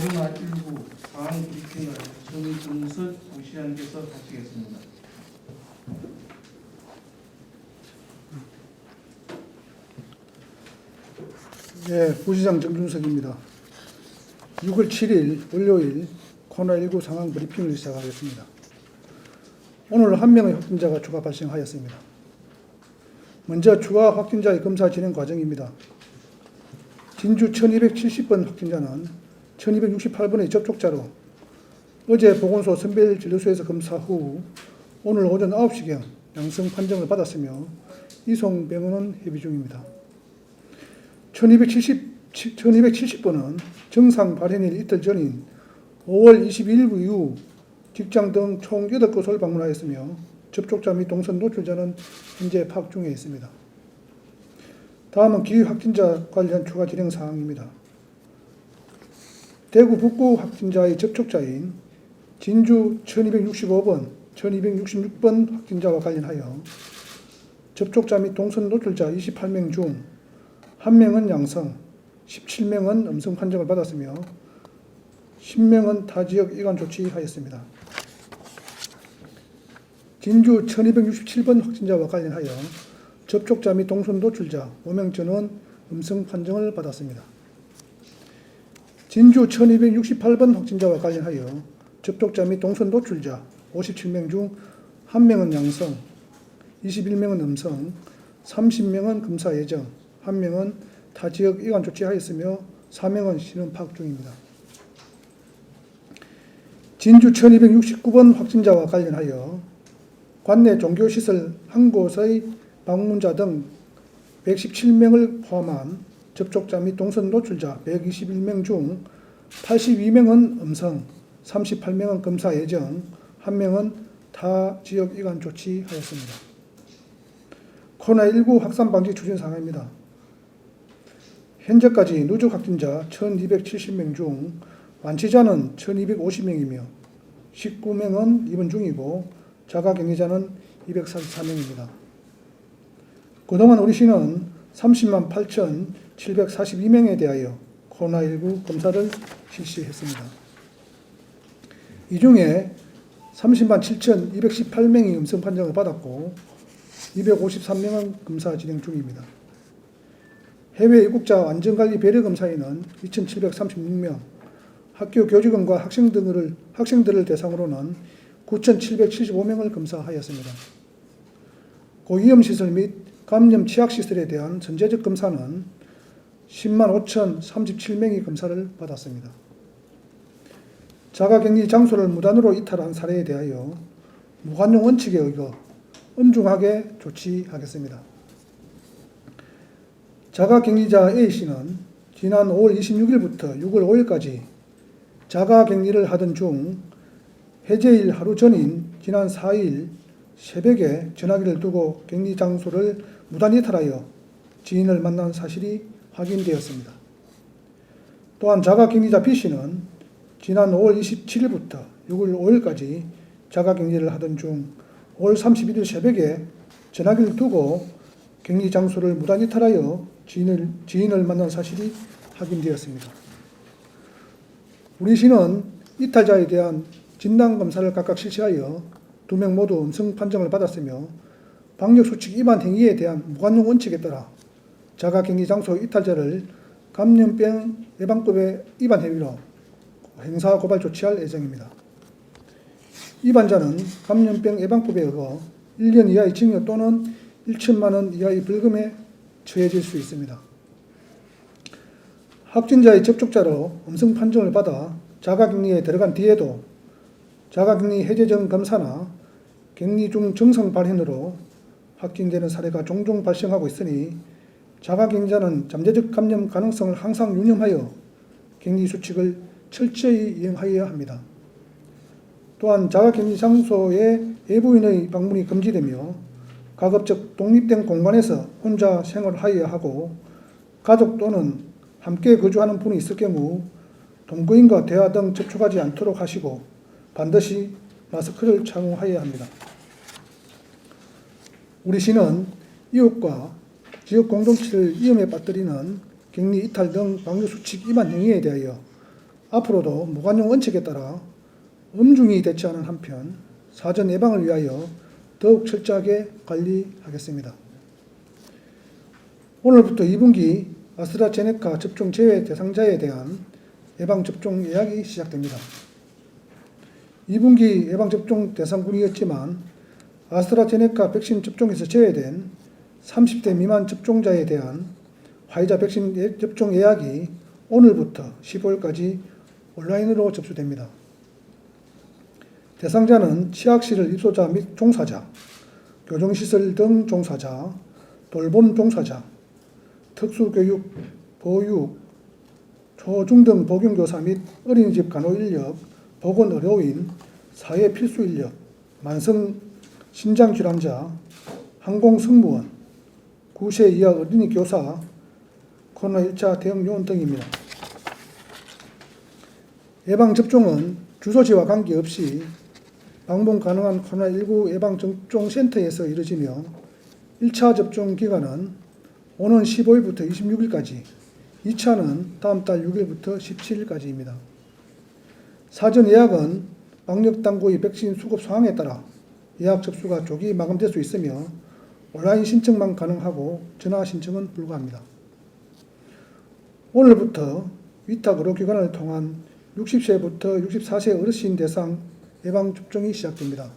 코로나19 상황 브리핑을 정준석 부시장께서 하시겠습니다. 네, 부시장 정준석입니다. 6월 7일 월요일 코로나19 상황 브리핑을 시작하겠습니다. 오늘 한 명의 확진자가 추가 발생하였습니다. 먼저 추가 확진자의 검사 진행 과정입니다. 진주 1270번 확진자는 1268번의 접촉자로 어제 보건소 선별진료소에서 검사 후 오늘 오전 9시경 양성 판정을 받았으며 이송 병원은 해비 중입니다. 1270번은 정상 발현일 이틀 전인 5월 22일 이후 직장 등 총 8곳을 방문하였으며 접촉자 및 동선 노출자는 현재 파악 중에 있습니다. 다음은 기후 확진자 관련 추가 진행 사항입니다. 대구 북구 확진자의 접촉자인 진주 1265번, 1266번 확진자와 관련하여 접촉자 및 동선 노출자 28명 중 1명은 양성, 17명은 음성 판정을 받았으며 10명은 타 지역 이관 조치하였습니다. 진주 1267번 확진자와 관련하여 접촉자 및 동선 노출자 5명 전원 음성 판정을 받았습니다. 진주 1268번 확진자와 관련하여 접촉자 및 동선 노출자 57명 중 1명은 양성, 21명은 음성, 30명은 검사 예정, 1명은 타 지역 이관 조치하였으며 4명은 신원 파악 중입니다. 진주 1269번 확진자와 관련하여 관내 종교시설 한 곳의 방문자 등 117명을 포함한 접촉자 및 동선 노출자 121명 중 82명은 음성, 38명은 검사 예정, 1명은 타 지역 이관 조치하였습니다. 코로나19 확산 방지 추진 사항입니다. 현재까지 누적 확진자 1270명 중 완치자는 1250명이며 19명은 입원 중이고 자가격리자는 244명입니다. 그동안 우리 시는 30만 8,742명에 대하여 코로나19 검사를 실시했습니다. 이 중에 30만 7,218명이 음성 판정을 받았고 253명은 검사 진행 중입니다. 해외 입국자 안전관리 배려 검사에는 2,736명, 학교 교직원과 학생들을 대상으로는 9,775명을 검사하였습니다. 고위험시설 및 감염 취약시설에 대한 선제적 검사는 10만 5,037명이 검사를 받았습니다. 자가격리 장소를 무단으로 이탈한 사례에 대하여 무관용 원칙에 의거 엄중하게 조치하겠습니다. 자가격리자 A씨는 지난 5월 26일부터 6월 5일까지 자가격리를 하던 중 해제일 하루 전인 지난 4일 새벽에 전화기를 두고 격리 장소를 무단 이탈하여 지인을 만난 사실이 확인되었습니다. 또한 자가격리자 B씨는 지난 5월 27일부터 6월 5일까지 자가격리를 하던 중 5월 31일 새벽에 전화기를 두고 격리 장소를 무단 이탈하여 지인을 만난 사실이 확인되었습니다. 우리 시는 이탈자에 대한 진단검사를 각각 실시하여 2명 모두 음성 판정을 받았으며 방역수칙 위반 행위에 대한 무관용 원칙에 따라 자가격리 장소 이탈자를 감염병 예방법에 위반 행위로 행사 고발 조치할 예정입니다. 위반자는 감염병 예방법에 의거 1년 이하의 징역 또는 1천만 원 이하의 벌금에 처해질 수 있습니다. 확진자의 접촉자로 음성 판정을 받아 자가격리에 들어간 뒤에도 자가격리 해제 전 검사나 격리 중 정상 발현으로 확진되는 사례가 종종 발생하고 있으니 자가격리자는 잠재적 감염 가능성을 항상 유념하여 격리 수칙을 철저히 이행하여야 합니다. 또한 자가격리 장소에 외부인의 방문이 금지되며 가급적 독립된 공간에서 혼자 생활하여야 하고 가족 또는 함께 거주하는 분이 있을 경우 동거인과 대화 등 접촉하지 않도록 하시고 반드시 마스크를 착용하여야 합니다. 우리 시는 이웃과 지역 공동체를 위험에 빠뜨리는 격리 이탈 등 방역수칙 위반 행위에 대하여 앞으로도 무관용 원칙에 따라 엄중히 대처하는 한편 사전 예방을 위하여 더욱 철저하게 관리하겠습니다. 오늘부터 2분기 아스트라제네카 접종 제외 대상자에 대한 예방접종 예약이 시작됩니다. 2분기 예방접종 대상군이었지만 아스트라제네카 백신 접종에서 제외된 30대 미만 접종자에 대한 화이자 백신 접종 예약이 오늘부터 15일까지 온라인으로 접수됩니다. 대상자는 취약시설 입소자 및 종사자, 교정시설 등 종사자, 돌봄 종사자, 특수교육, 보육, 초중등 보건교사 및 어린이집 간호인력, 보건의료인, 사회필수인력, 만성 신장질환자, 항공승무원, 9세 이하 어린이 교사, 코로나 1차 대응 요원 등입니다. 예방접종은 주소지와 관계없이 방문 가능한 코로나19 예방접종센터에서 이루어지며 1차 접종 기간은 오는 15일부터 26일까지, 2차는 다음 달 6일부터 17일까지입니다. 사전 예약은 방역당국의 백신 수급 상황에 따라 예약 접수가 조기 마감될 수 있으며 온라인 신청만 가능하고 전화 신청은 불가합니다. 오늘부터 위탁 의료기관을 통한 60세부터 64세 어르신 대상 예방접종이 시작됩니다.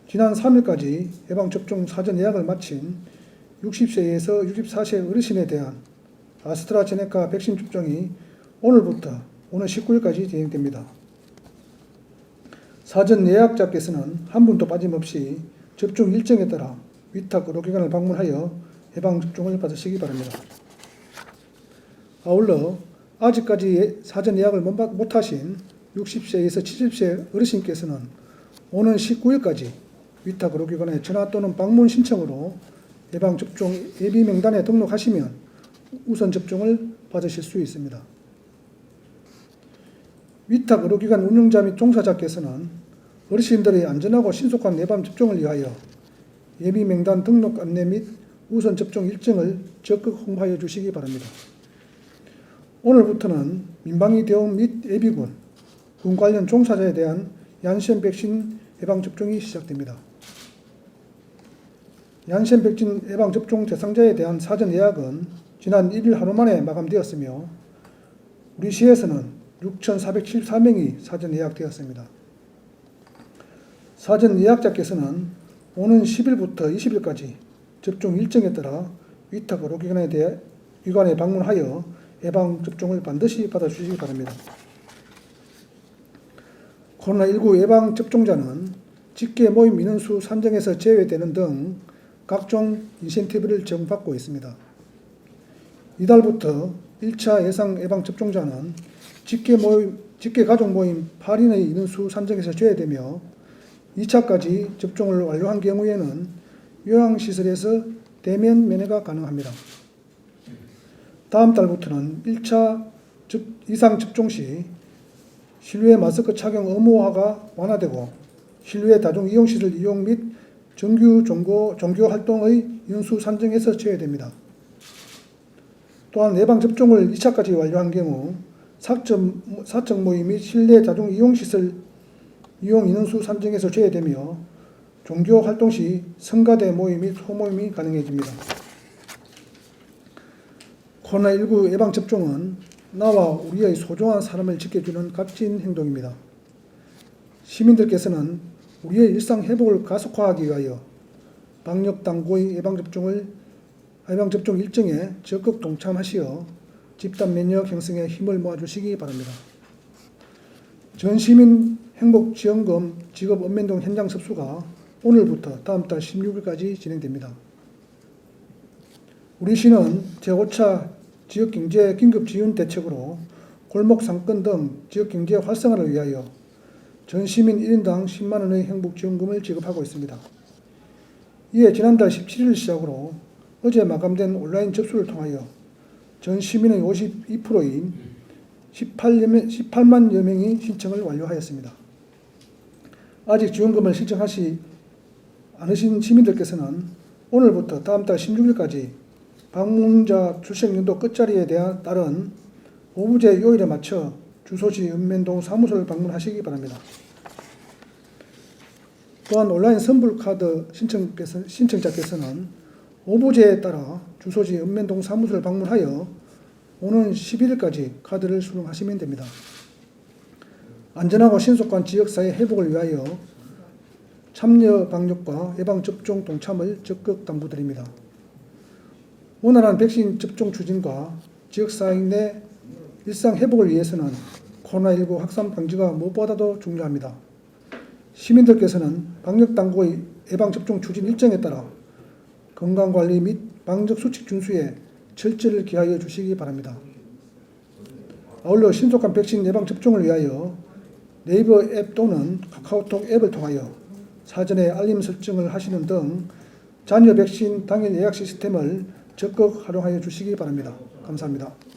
지난 3일까지 예방접종 사전 예약을 마친 60세에서 64세 어르신에 대한 아스트라제네카 백신 접종이 오늘부터 오늘 19일까지 진행됩니다. 사전 예약자께서는 한 분도 빠짐없이 접종 일정에 따라 위탁 의료기관을 방문하여 예방접종을 받으시기 바랍니다. 아울러 아직까지 사전 예약을 못하신 60세에서 70세 어르신께서는 오는 19일까지 위탁 의료기관에 전화 또는 방문 신청으로 예방접종 예비명단에 등록하시면 우선 접종을 받으실 수 있습니다. 위탁 의료기관 운영자 및 종사자께서는 어르신들의 안전하고 신속한 예방접종을 위하여 예비명단 등록 안내 및 우선 접종 일정을 적극 홍보하여 주시기 바랍니다. 오늘부터는 민방위 대응 및 예비군, 군 관련 종사자에 대한 얀센 백신 예방접종이 시작됩니다. 얀센 백신 예방접종 대상자에 대한 사전 예약은 지난 1일 하루 만에 마감되었으며 우리 시에서는 6,474명이 사전 예약되었습니다. 사전 예약자께서는 오는 10일부터 20일까지 접종 일정에 따라 위탁 의료기관에 방문하여 예방접종을 반드시 받아주시기 바랍니다. 코로나19 예방접종자는 직계 모임 인원수 산정에서 제외되는 등 각종 인센티브를 제공받고 있습니다. 이달부터 1차 예상 예방접종자는 직계 가족 모임 8인의 인원수 산정에서 제외되며 2차까지 접종을 완료한 경우에는 요양시설에서 대면 면회가 가능합니다. 다음 달부터는 1차 이상 접종 시 실외 마스크 착용 의무화가 완화되고 실외 다중이용시설 이용 및 정규 종교 활동의 인수 산정에서 제외됩니다. 또한 예방접종을 2차까지 완료한 경우 사적 모임 및 실내 다중이용시설 이용 인원수 산정에서 제외되며 종교 활동 시 성가대 모임 및 소모임이 가능해집니다. 코로나19 예방접종은 나와 우리의 소중한 사람을 지켜주는 값진 행동입니다. 시민들께서는 우리의 일상 회복을 가속화하기 위하여 방역당국의 예방접종 일정에 적극 동참하시어 집단 면역 형성에 힘을 모아주시기 바랍니다. 전시민 행복지원금 지급 읍면동 현장 접수가 오늘부터 다음 달 16일까지 진행됩니다. 우리 시는 제5차 지역경제 긴급지원 대책으로 골목 상권 등 지역경제 활성화를 위하여 전 시민 1인당 10만 원의 행복지원금을 지급하고 있습니다. 이에 지난달 17일 시작으로 어제 마감된 온라인 접수를 통하여 전 시민의 52%인 18만여 명이 신청을 완료하였습니다. 아직 지원금을 신청하지 않으신 시민들께서는 오늘부터 다음 달 16일까지 방문자 출생연도 끝자리에 따른 오부제 요일에 맞춰 주소지 읍면동 사무소를 방문하시기 바랍니다. 또한 온라인 선불카드 신청자께서는 오부제에 따라 주소지 읍면동 사무소를 방문하여 오는 11일까지 카드를 수령하시면 됩니다. 안전하고 신속한 지역사회 회복을 위하여 참여 방역과 예방접종 동참을 적극 당부드립니다. 원활한 백신 접종 추진과 지역사회 내 일상 회복을 위해서는 코로나19 확산 방지가 무엇보다도 중요합니다. 시민들께서는 방역당국의 예방접종 추진 일정에 따라 건강관리 및 방역수칙 준수에 철저를 기하여 주시기 바랍니다. 아울러 신속한 백신 예방접종을 위하여 네이버 앱 또는 카카오톡 앱을 통하여 사전에 알림 설정을 하시는 등 자녀 백신 당일 예약 시스템을 적극 활용하여 주시기 바랍니다. 감사합니다.